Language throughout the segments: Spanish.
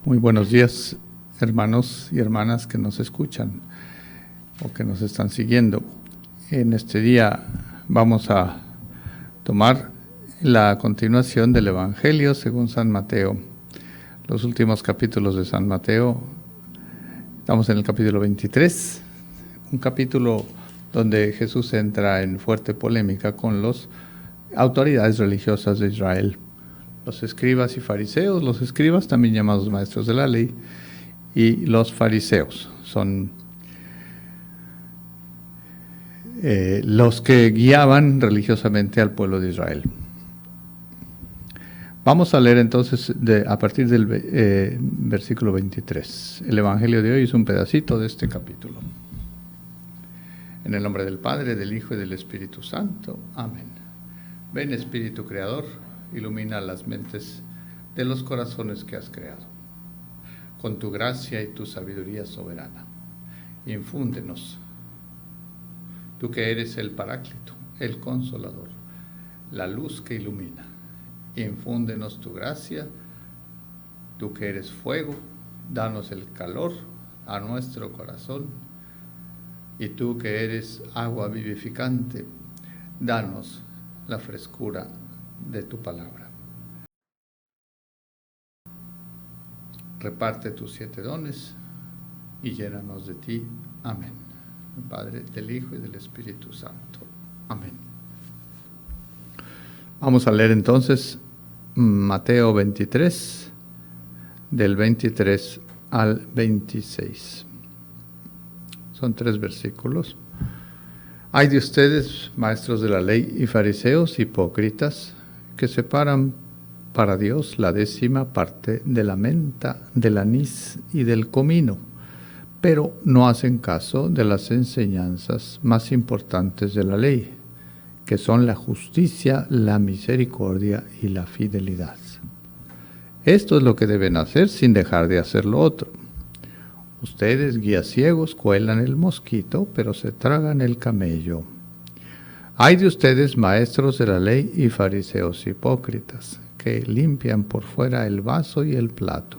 Muy buenos días, hermanos y hermanas que nos escuchan o que nos están siguiendo. En este día vamos a tomar la continuación del Evangelio según San Mateo. Los últimos capítulos de San Mateo, estamos en el capítulo 23, un capítulo donde Jesús entra en fuerte polémica con las autoridades religiosas de Israel. Los escribas y fariseos, los escribas también llamados maestros de la ley, y los fariseos son los que guiaban religiosamente al pueblo de Israel. Vamos a leer entonces a partir del versículo 23. El Evangelio de hoy es un pedacito de este capítulo. En el nombre del Padre, del Hijo y del Espíritu Santo. Amén. Ven, Espíritu Creador, ilumina las mentes de los corazones que has creado. Con tu gracia y tu sabiduría soberana, infúndenos, tú que eres el Paráclito, el Consolador, la luz que ilumina. Infúndenos tu gracia, tú que eres fuego, danos el calor a nuestro corazón, y tú que eres agua vivificante, danos la frescura de tu palabra. Reparte tus 7 dones y llénanos de ti. Amén. Padre, del Hijo y del Espíritu Santo. Amén. Vamos a leer entonces Mateo 23, del 23 al 26. Son 3 versículos. Hay de ustedes, maestros de la ley y fariseos hipócritas, que separan para Dios la 10ª parte de la menta, del anís y del comino, pero no hacen caso de las enseñanzas más importantes de la ley, que son la justicia, la misericordia y la fidelidad. Esto es lo que deben hacer sin dejar de hacer lo otro. Ustedes, guías ciegos, cuelan el mosquito, pero se tragan el camello. Hay de ustedes, maestros de la ley y fariseos hipócritas, que limpian por fuera el vaso y el plato,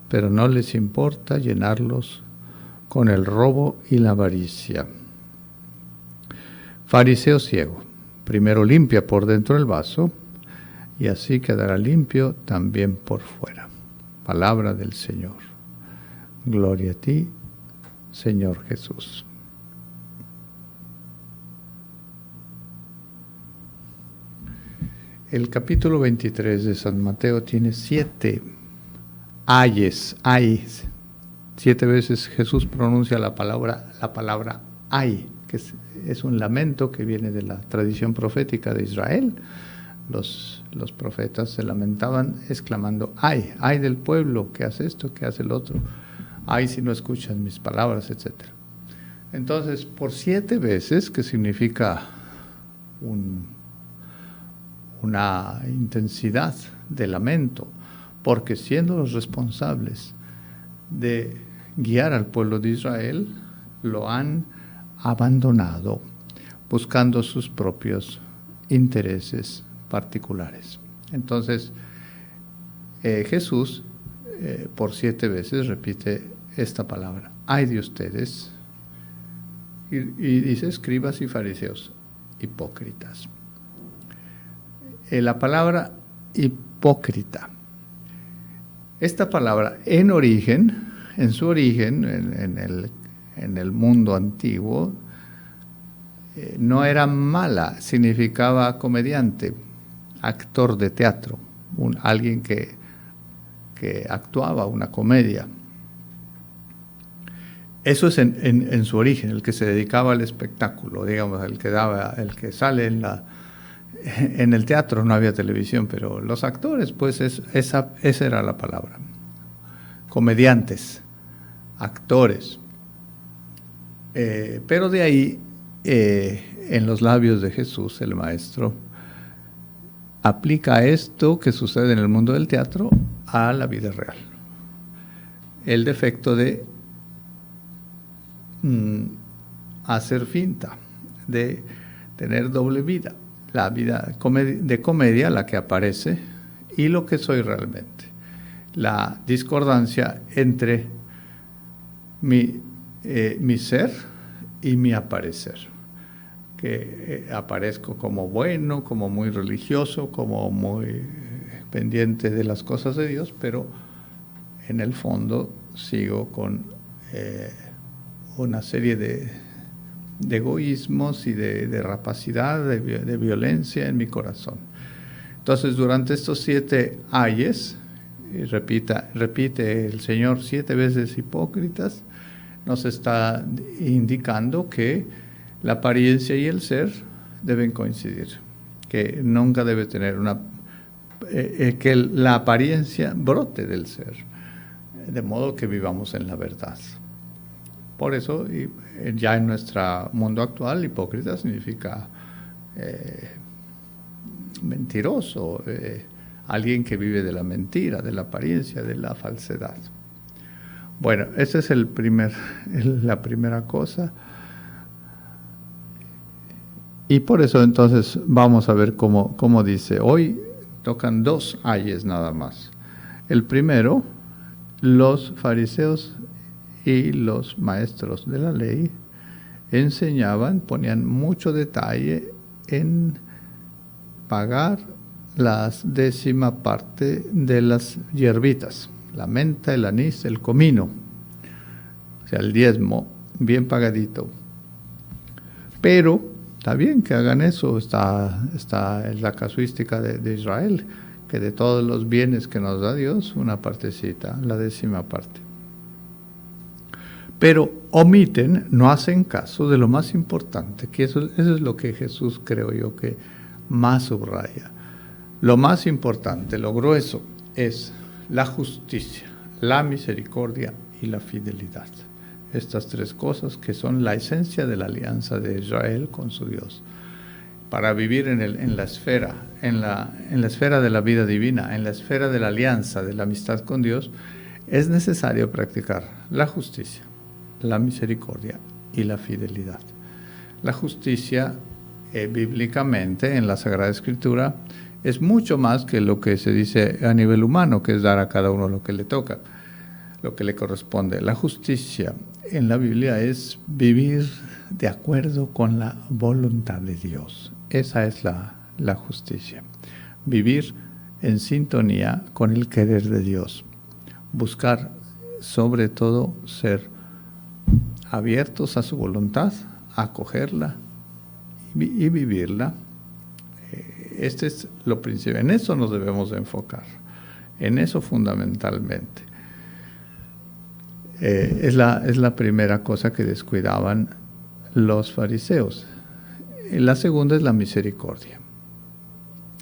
pero no les importa llenarlos con el robo y la avaricia. Fariseo ciego, primero limpia por dentro el vaso, y así quedará limpio también por fuera. Palabra del Señor. Gloria a ti, Señor Jesús. El capítulo 23 de San Mateo tiene 7 ayes. 7 veces Jesús pronuncia la palabra ay, que es un lamento que viene de la tradición profética de Israel. Los profetas se lamentaban exclamando ay del pueblo que hace esto, que hace el otro. Ay, si no escuchan mis palabras, etc. Entonces, por 7 veces, que significa una intensidad de lamento, porque siendo los responsables de guiar al pueblo de Israel, lo han abandonado, buscando sus propios intereses particulares. Entonces, Jesús por 7 veces repite esta palabra, ay de ustedes, y dice escribas y fariseos hipócritas. La palabra hipócrita, esta palabra en su origen, en el mundo antiguo, no era mala, significaba comediante, actor de teatro, alguien que actuaba una comedia. Eso es en su origen, el que se dedicaba al espectáculo, digamos, el que sale en el teatro. No había televisión, pero los actores, pues esa era la palabra. Comediantes, actores. Pero de ahí, en los labios de Jesús, el Maestro, aplica esto que sucede en el mundo del teatro a la vida real. El defecto de hacer finta, de tener doble vida, la vida de comedia, la que aparece, y lo que soy realmente. la discordancia entre mi ser y mi aparecer, que aparezco como bueno, como muy religioso, como muy pendiente de las cosas de Dios, pero en el fondo sigo con una serie de egoísmos y de rapacidad, de violencia en mi corazón. Entonces, durante estos 7 ayes, repite el Señor 7 veces hipócritas, nos está indicando que la apariencia y el ser deben coincidir, que nunca debe tener que la apariencia brote del ser, de modo que vivamos en la verdad. Por eso, ya en nuestro mundo actual, hipócrita significa mentiroso, alguien que vive de la mentira, de la apariencia, de la falsedad. Bueno, esa es la primera cosa. Y por eso entonces vamos a ver cómo dice. Hoy tocan 2 ayes nada más. El primero, los fariseos y los maestros de la ley enseñaban, ponían mucho detalle en pagar la 10ª parte de las hierbitas, la menta, el anís, el comino, o sea, el diezmo, bien pagadito. Pero está bien que hagan eso, está en la casuística de Israel, que de todos los bienes que nos da Dios, una partecita, la 10ª parte. Pero omiten, no hacen caso de lo más importante, que eso es lo que Jesús, creo yo, que más subraya. Lo más importante, lo grueso, es la justicia, la misericordia y la fidelidad. Estas 3 cosas que son la esencia de la alianza de Israel con su Dios. Para vivir en la esfera de la vida divina, en la esfera de la alianza, de la amistad con Dios, es necesario practicar la justicia, la misericordia y la fidelidad. La justicia, bíblicamente, en la Sagrada Escritura, es mucho más que lo que se dice a nivel humano, que es dar a cada uno lo que le toca, lo que le corresponde. La justicia en la Biblia es vivir de acuerdo con la voluntad de Dios. Esa es la justicia. Vivir en sintonía con el querer de Dios. Buscar, sobre todo, ser abiertos a su voluntad, acogerla y vivirla. Este es lo principal. En eso nos debemos de enfocar. En eso fundamentalmente. Es la primera cosa que descuidaban los fariseos. La segunda es la misericordia.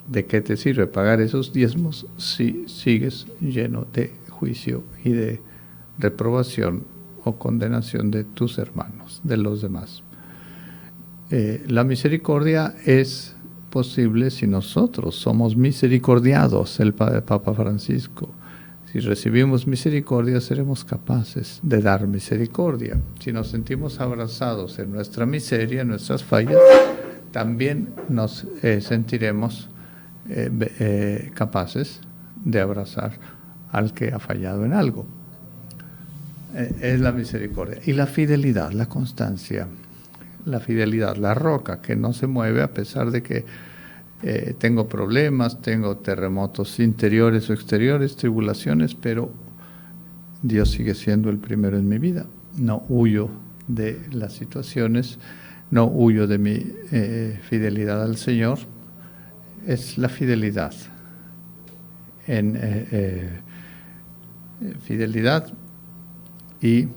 ¿De qué te sirve pagar esos diezmos si sigues lleno de juicio y de reprobación o condenación de tus hermanos, de los demás? La misericordia es posible si nosotros somos misericordiados, el Papa Francisco. Si recibimos misericordia, seremos capaces de dar misericordia. Si nos sentimos abrazados en nuestra miseria, en nuestras fallas, también nos sentiremos capaces de abrazar al que ha fallado en algo. Es la misericordia. Y la fidelidad, la constancia, la fidelidad, la roca que no se mueve a pesar de que tengo problemas, tengo terremotos interiores o exteriores, tribulaciones, pero Dios sigue siendo el primero en mi vida. No huyo de las situaciones, no huyo de mi fidelidad al Señor. Es la fidelidad. Fidelidad y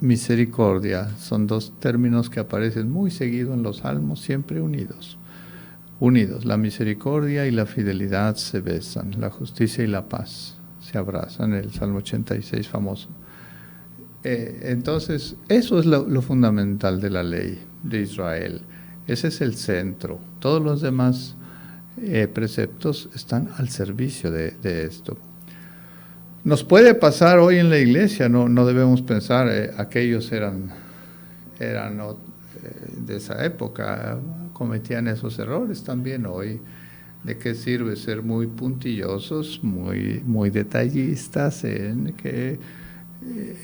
misericordia son 2 términos que aparecen muy seguido en los salmos, siempre unidos. La misericordia y la fidelidad se besan, la justicia y la paz se abrazan, el Salmo 86 famoso. Entonces, eso es lo fundamental de la ley de Israel. Ese es el centro. Todos los demás preceptos están al servicio de esto. Nos puede pasar hoy en la iglesia, no debemos pensar, aquellos eran de esa época, cometían esos errores también hoy. ¿De qué sirve ser muy puntillosos, muy detallistas en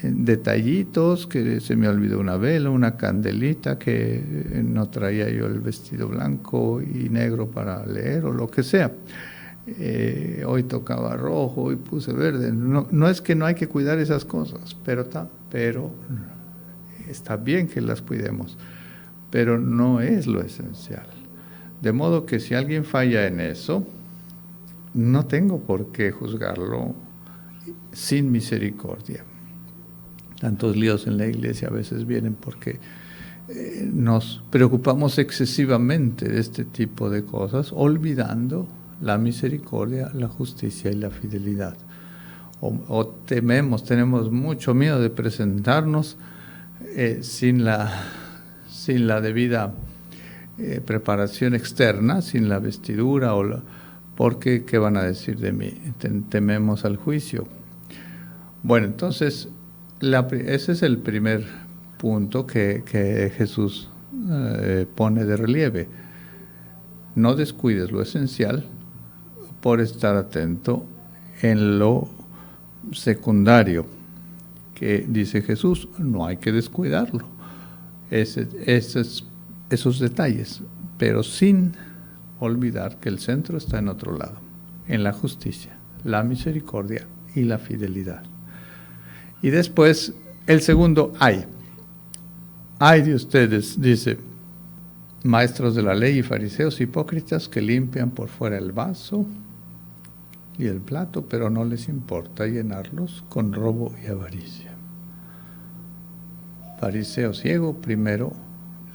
detallitos, que se me olvidó una vela, una candelita, que no traía yo el vestido blanco y negro para leer o lo que sea? Hoy tocaba rojo, hoy puse verde. No es que no hay que cuidar esas cosas, pero está bien que las cuidemos, pero no es lo esencial. De modo que si alguien falla en eso, no tengo por qué juzgarlo sin misericordia. Tantos líos en la iglesia a veces vienen porque nos preocupamos excesivamente de este tipo de cosas, olvidando la misericordia, la justicia y la fidelidad. O tenemos mucho miedo de presentarnos sin la debida preparación externa, sin la vestidura, porque ¿qué van a decir de mí? Tememos al juicio. Bueno, entonces, ese es el primer punto que Jesús pone de relieve. No descuides lo esencial por estar atento en lo secundario, que dice Jesús, no hay que descuidarlo. Esos detalles, pero sin olvidar que el centro está en otro lado, en la justicia, la misericordia y la fidelidad. Y después, el segundo, ay de ustedes, dice, maestros de la ley y fariseos hipócritas que limpian por fuera el vaso y el plato, pero no les importa llenarlos con robo y avaricia. Fariseo ciego, primero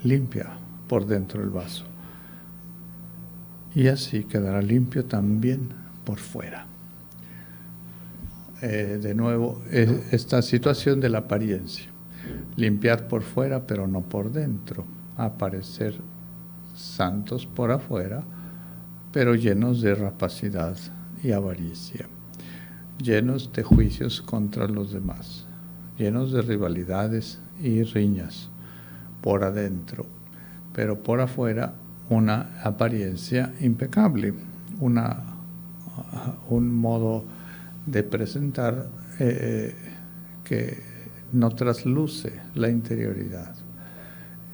limpia por dentro el vaso, y así quedará limpio también por fuera. De nuevo, esta situación de la apariencia, limpiar por fuera pero no por dentro, aparecer santos por afuera pero llenos de rapacidad y avaricia, llenos de juicios contra los demás, llenos de rivalidades y riñas por adentro, pero por afuera una apariencia impecable, un modo de presentar que no trasluce la interioridad.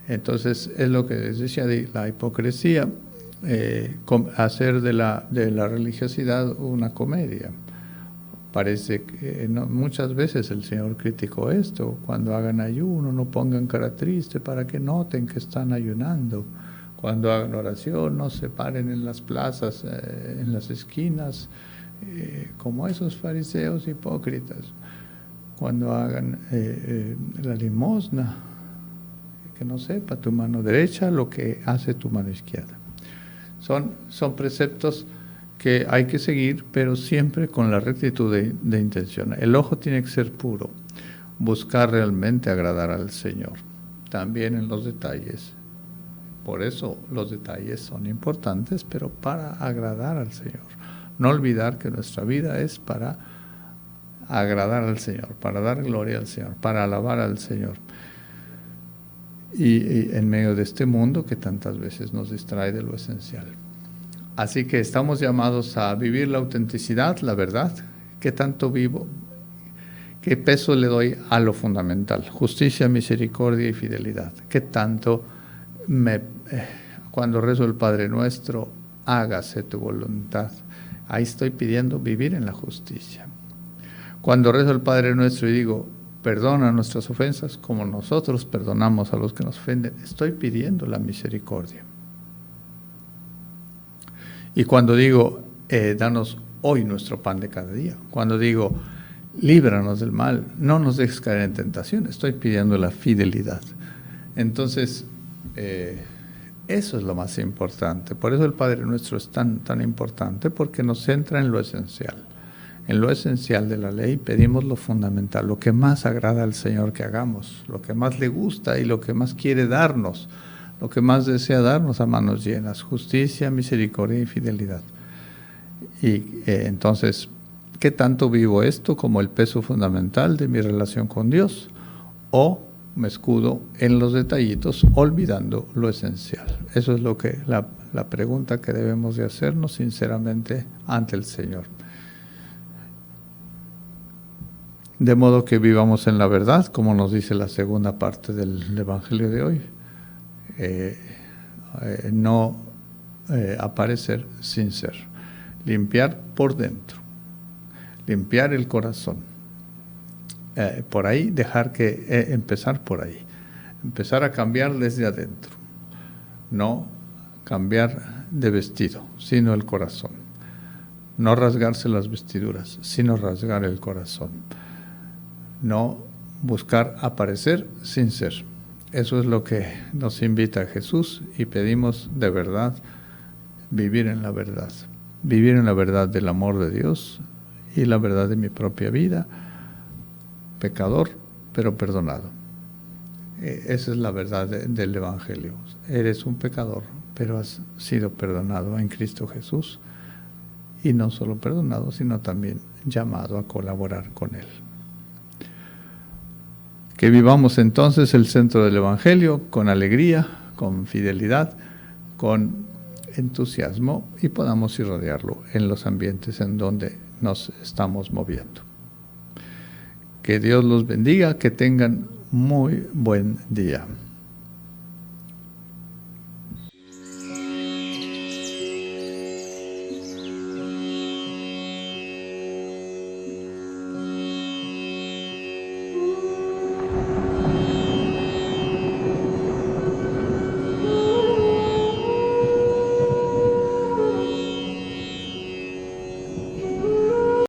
Entonces es lo que les decía de la hipocresía, hacer de la religiosidad una comedia. Parece que muchas veces el Señor criticó esto: cuando hagan ayuno no pongan cara triste para que noten que están ayunando. Cuando hagan oración no se paren en las plazas, en las esquinas, como esos fariseos hipócritas. Cuando hagan la limosna, que no sepa tu mano derecha lo que hace tu mano izquierda. Son preceptos que hay que seguir, pero siempre con la rectitud de intención. El ojo tiene que ser puro, buscar realmente agradar al Señor, también en los detalles. Por eso los detalles son importantes, pero para agradar al Señor. No olvidar que nuestra vida es para agradar al Señor, para dar gloria al Señor, para alabar al Señor. Y en medio de este mundo que tantas veces nos distrae de lo esencial. Así que estamos llamados a vivir la autenticidad, la verdad. ¿Qué tanto vivo? ¿Qué peso le doy a lo fundamental? Justicia, misericordia y fidelidad. ¿Qué tanto cuando rezo el Padre Nuestro, hágase tu voluntad? Ahí estoy pidiendo vivir en la justicia. Cuando rezo el Padre Nuestro y digo, perdona nuestras ofensas como nosotros perdonamos a los que nos ofenden, estoy pidiendo la misericordia. Y cuando digo, danos hoy nuestro pan de cada día, cuando digo, líbranos del mal, no nos dejes caer en tentación, estoy pidiendo la fidelidad. Entonces, eso es lo más importante. Por eso el Padre Nuestro es tan importante, porque nos centra en lo esencial. En lo esencial de la ley pedimos lo fundamental, lo que más agrada al Señor que hagamos, lo que más le gusta y lo que más quiere darnos, lo que más desea darnos a manos llenas: justicia, misericordia y fidelidad. Y entonces, ¿qué tanto vivo esto como el peso fundamental de mi relación con Dios? ¿O me escudo en los detallitos, olvidando lo esencial. Eso es lo que la pregunta que debemos de hacernos sinceramente ante el Señor. De modo que vivamos en la verdad, como nos dice la segunda parte del Evangelio de hoy. No aparecer sin ser. Limpiar por dentro. Limpiar el corazón. Por ahí, empezar por ahí. Empezar a cambiar desde adentro. No cambiar de vestido, sino el corazón. No rasgarse las vestiduras, sino rasgar el corazón. No buscar aparecer sin ser. Eso es lo que nos invita Jesús y pedimos de verdad vivir en la verdad. Vivir en la verdad del amor de Dios y la verdad de mi propia vida. Pecador, pero perdonado. Esa es la verdad del Evangelio. Eres un pecador, pero has sido perdonado en Cristo Jesús. Y no solo perdonado, sino también llamado a colaborar con Él. Que vivamos entonces el centro del Evangelio con alegría, con fidelidad, con entusiasmo y podamos irradiarlo en los ambientes en donde nos estamos moviendo. Que Dios los bendiga, que tengan muy buen día.